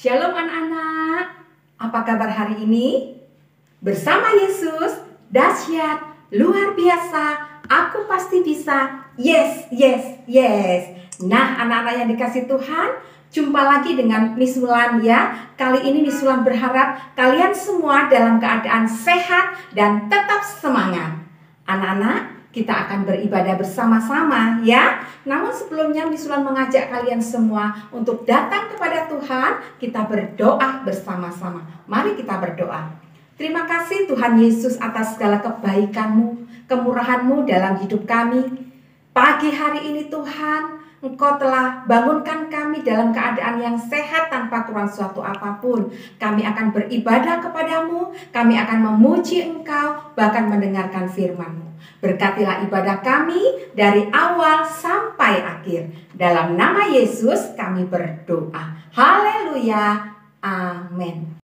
Shalom anak-anak, apa kabar hari ini? Bersama Yesus, dahsyat, luar biasa, aku pasti bisa, yes, yes, yes. Nah anak-anak yang dikasih Tuhan, jumpa lagi dengan Miss Wulan ya. Kali ini Miss Wulan berharap kalian semua dalam keadaan sehat dan tetap semangat. Anak-anak, kita akan beribadah bersama-sama ya. Namun sebelumnya Miss Wulan mengajak kalian semua untuk datang kepada Tuhan. Kita berdoa bersama-sama. Mari kita berdoa. Terima kasih Tuhan Yesus atas segala kebaikan-Mu, kemurahan-Mu dalam hidup kami. Pagi hari ini Tuhan, Engkau telah bangunkan kami dalam keadaan yang sehat tanpa kurang suatu apapun. Kami akan beribadah kepadamu, kami akan memuji Engkau, bahkan mendengarkan firman-Mu. Berkatilah ibadah kami dari awal sampai akhir. Dalam nama Yesus kami berdoa. Haleluya. Amin.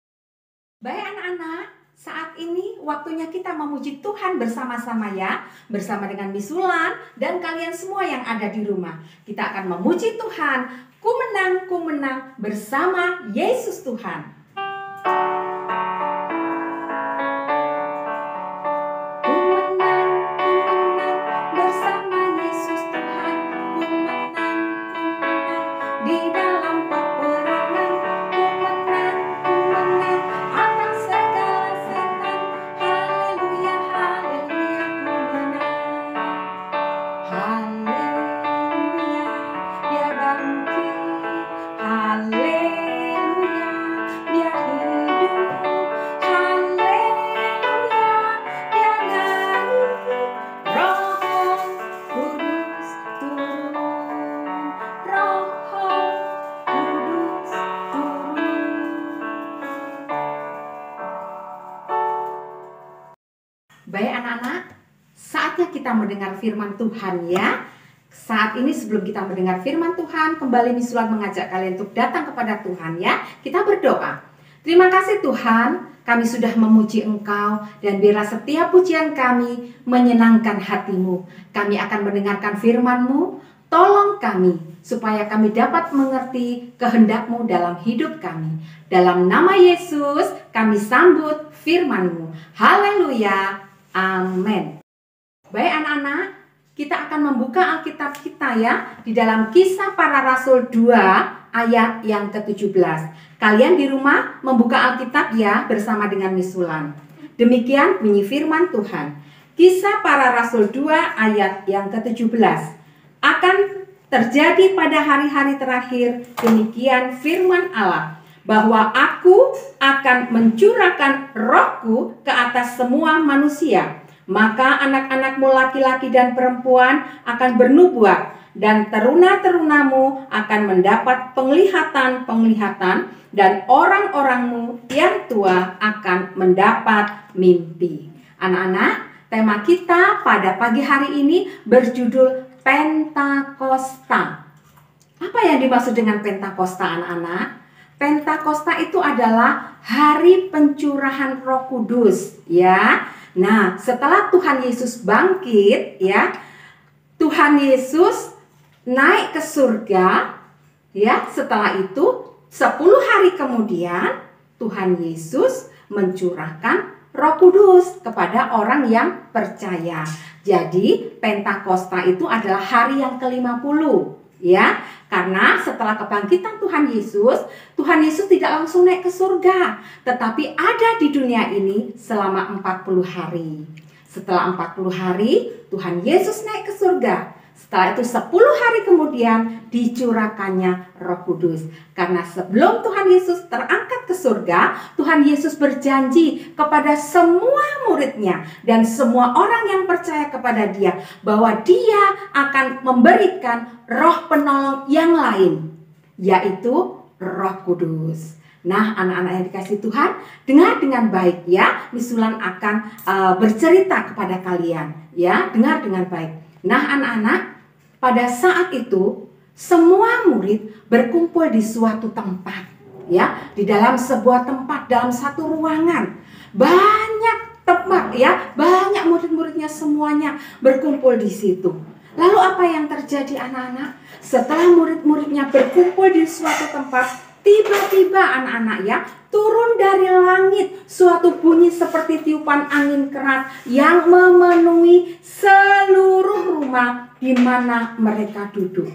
Baik anak-anak, saat ini waktunya kita memuji Tuhan bersama-sama ya. Bersama dengan Miss Wulan dan kalian semua yang ada di rumah. Kita akan memuji Tuhan. Ku menang bersama Yesus Tuhan. Baik anak-anak, saatnya kita mendengar firman Tuhan ya. Saat ini sebelum kita mendengar firman Tuhan, kembali Miss Wulan mengajak kalian untuk datang kepada Tuhan ya. Kita berdoa. Terima kasih Tuhan, kami sudah memuji Engkau dan biarlah setiap pujian kami menyenangkan hati-Mu. Kami akan mendengarkan firman-Mu, tolong kami supaya kami dapat mengerti kehendak-Mu dalam hidup kami. Dalam nama Yesus kami sambut firman-Mu. Haleluya. Amin. Baik anak-anak, kita akan membuka Alkitab kita ya di dalam Kisah Para Rasul 2 ayat yang ke-17. Kalian di rumah membuka Alkitab ya bersama dengan Miss Wulan. Demikian bunyi firman Tuhan. Kisah Para Rasul 2 ayat yang ke-17. Akan terjadi pada hari-hari terakhir demikian firman Allah, bahwa aku akan mencurahkan rohku ke atas semua manusia. Maka anak-anakmu laki-laki dan perempuan akan bernubuat, dan teruna-terunamu akan mendapat penglihatan-penglihatan, dan orang-orangmu yang tua akan mendapat mimpi. Anak-anak, tema kita pada pagi hari ini berjudul Pentakosta. Apa yang dimaksud dengan Pentakosta anak-anak? Pentakosta itu adalah hari pencurahan Roh Kudus ya. Nah, setelah Tuhan Yesus bangkit ya, Tuhan Yesus naik ke surga ya. Setelah itu 10 hari kemudian Tuhan Yesus mencurahkan Roh Kudus kepada orang yang percaya. Jadi Pentakosta itu adalah hari yang ke-50 ya. Karena setelah kebangkitan Tuhan Yesus tidak langsung naik ke surga, tetapi ada di dunia ini selama 40 hari. Setelah 40 hari, Tuhan Yesus naik ke surga. Setelah itu 10 hari kemudian dicurahkannya Roh Kudus. Karena sebelum Tuhan Yesus terangkat ke surga, Tuhan Yesus berjanji kepada semua muridnya dan semua orang yang percaya kepada Dia bahwa Dia akan memberikan roh penolong yang lain, yaitu Roh Kudus. Nah, anak-anak yang dikasih Tuhan, dengar dengan baik ya. Miss Wulan akan bercerita kepada kalian ya. Dengar dengan baik. Nah, anak-anak, pada saat itu semua murid berkumpul di suatu tempat ya, di dalam sebuah tempat, dalam satu ruangan. Banyak tempat ya, banyak murid-muridnya semuanya berkumpul di situ. Lalu apa yang terjadi anak-anak? Setelah murid-muridnya berkumpul di suatu tempat, tiba-tiba anak-anak ya, turun dari langit suatu bunyi seperti tiupan angin keras yang memenuhi seluruh rumah di mana mereka duduk.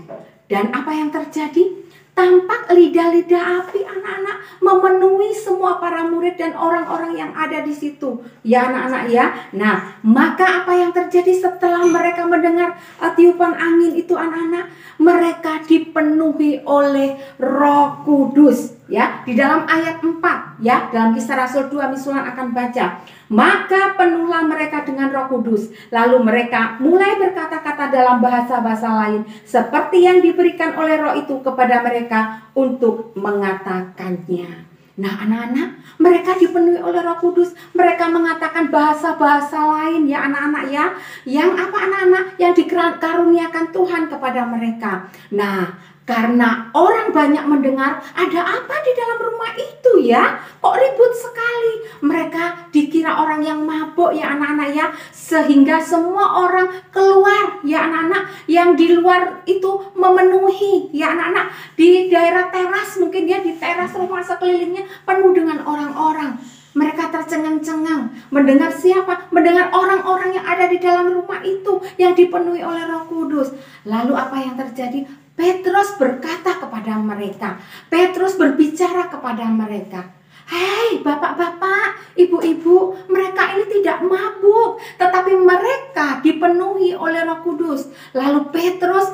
Dan apa yang terjadi? Tampak lidah-lidah api anak-anak memenuhi semua para murid dan orang-orang yang ada di situ. Ya anak-anak ya. Nah, maka apa yang terjadi setelah mereka mendengar tiupan angin itu anak-anak? Mereka dipenuhi oleh Roh Kudus. Ya, di dalam ayat 4 ya, dalam Kisah Rasul 2 Misulan akan baca. Maka penuhlah mereka dengan Roh Kudus. Lalu mereka mulai berkata-kata dalam bahasa-bahasa lain seperti yang diberikan oleh Roh itu kepada mereka untuk mengatakannya. Nah anak-anak, mereka dipenuhi oleh Roh Kudus. Mereka mengatakan bahasa-bahasa lain ya anak-anak ya. Yang apa anak-anak? Yang dikaruniakan Tuhan kepada mereka. Nah, karena orang banyak mendengar, ada apa di dalam rumah itu ya? Kok ribut sekali? Mereka dikira orang yang mabuk ya anak-anak ya. Sehingga semua orang keluar ya anak-anak. Yang di luar itu memenuhi ya anak-anak. Di daerah teras mungkin ya, di teras rumah sekelilingnya penuh dengan orang-orang. Mereka tercengang-cengang. Mendengar siapa? Mendengar orang-orang yang ada di dalam rumah itu yang dipenuhi oleh Roh Kudus. Lalu apa yang terjadi? Petrus berkata kepada mereka. Petrus berbicara kepada mereka. Hei bapak-bapak, ibu-ibu, mereka ini tidak mabuk, tetapi mereka dipenuhi oleh Roh Kudus. Lalu Petrus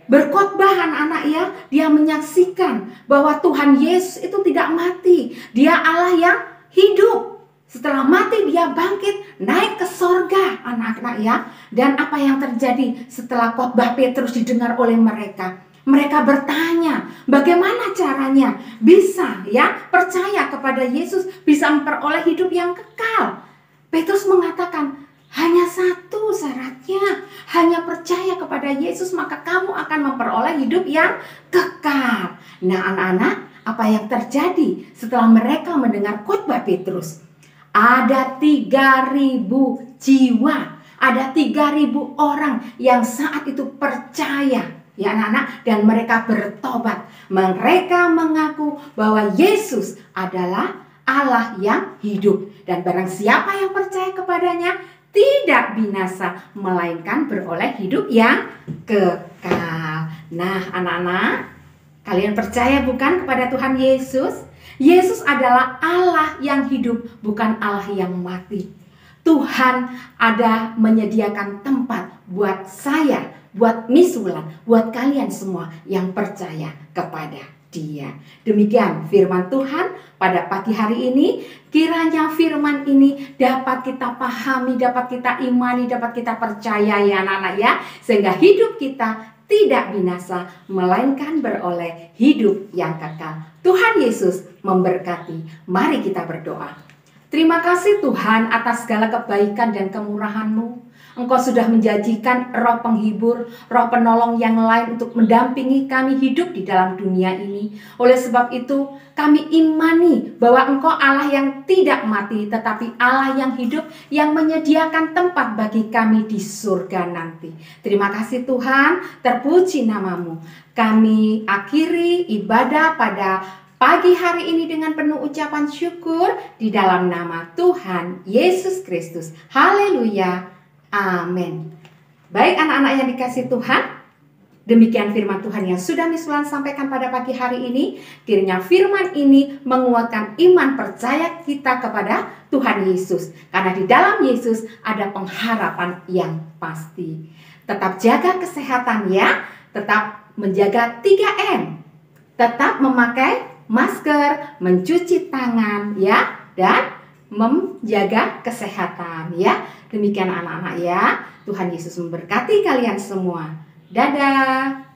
berkhotbah anak-anak ya. Dia menyaksikan bahwa Tuhan Yesus itu tidak mati. Dia Allah yang hidup. Setelah mati dia bangkit, naik ke sorga anak-anak ya. Dan apa yang terjadi setelah khotbah Petrus didengar oleh mereka? Mereka bertanya, bagaimana caranya bisa ya percaya kepada Yesus, bisa memperoleh hidup yang kekal? Petrus mengatakan, hanya satu syaratnya, hanya percaya kepada Yesus maka kamu akan memperoleh hidup yang kekal. Nah anak-anak, apa yang terjadi setelah mereka mendengar khotbah Petrus? Ada 3.000 jiwa, ada 3.000 orang yang saat itu percaya ya anak-anak, dan mereka bertobat. Mereka mengaku bahwa Yesus adalah Allah yang hidup, dan barang siapa yang percaya kepadanya tidak binasa melainkan beroleh hidup yang kekal. Nah anak-anak, kalian percaya bukan kepada Tuhan Yesus? Yesus adalah Allah yang hidup, bukan Allah yang mati. Tuhan ada menyediakan tempat buat saya, buat Misulan, buat kalian semua yang percaya kepada Dia. Demikian firman Tuhan pada pagi hari ini. Kiranya firman ini dapat kita pahami, dapat kita imani, dapat kita percaya ya anak-anak ya. Sehingga hidup kita tidak binasa, melainkan beroleh hidup yang kekal. Tuhan Yesus memberkati. Mari kita berdoa. Terima kasih Tuhan atas segala kebaikan dan kemurahan-Mu. Engkau sudah menjanjikan roh penghibur, roh penolong yang lain untuk mendampingi kami hidup di dalam dunia ini. Oleh sebab itu, kami imani bahwa Engkau Allah yang tidak mati, tetapi Allah yang hidup, yang menyediakan tempat bagi kami di surga nanti. Terima kasih Tuhan, terpuji nama-Mu. Kami akhiri ibadah pada pagi hari ini dengan penuh ucapan syukur di dalam nama Tuhan Yesus Kristus. Haleluya. Amin. Baik anak-anak yang dikasih Tuhan, demikian firman Tuhan yang sudah Misulan sampaikan pada pagi hari ini. Kiranya firman ini menguatkan iman percaya kita kepada Tuhan Yesus. Karena di dalam Yesus ada pengharapan yang pasti. Tetap jaga kesehatan ya, tetap menjaga 3M. Tetap memakai masker, mencuci tangan ya, dan menjaga kesehatan ya. Demikian anak-anak ya. Tuhan Yesus memberkati kalian semua. Dadah.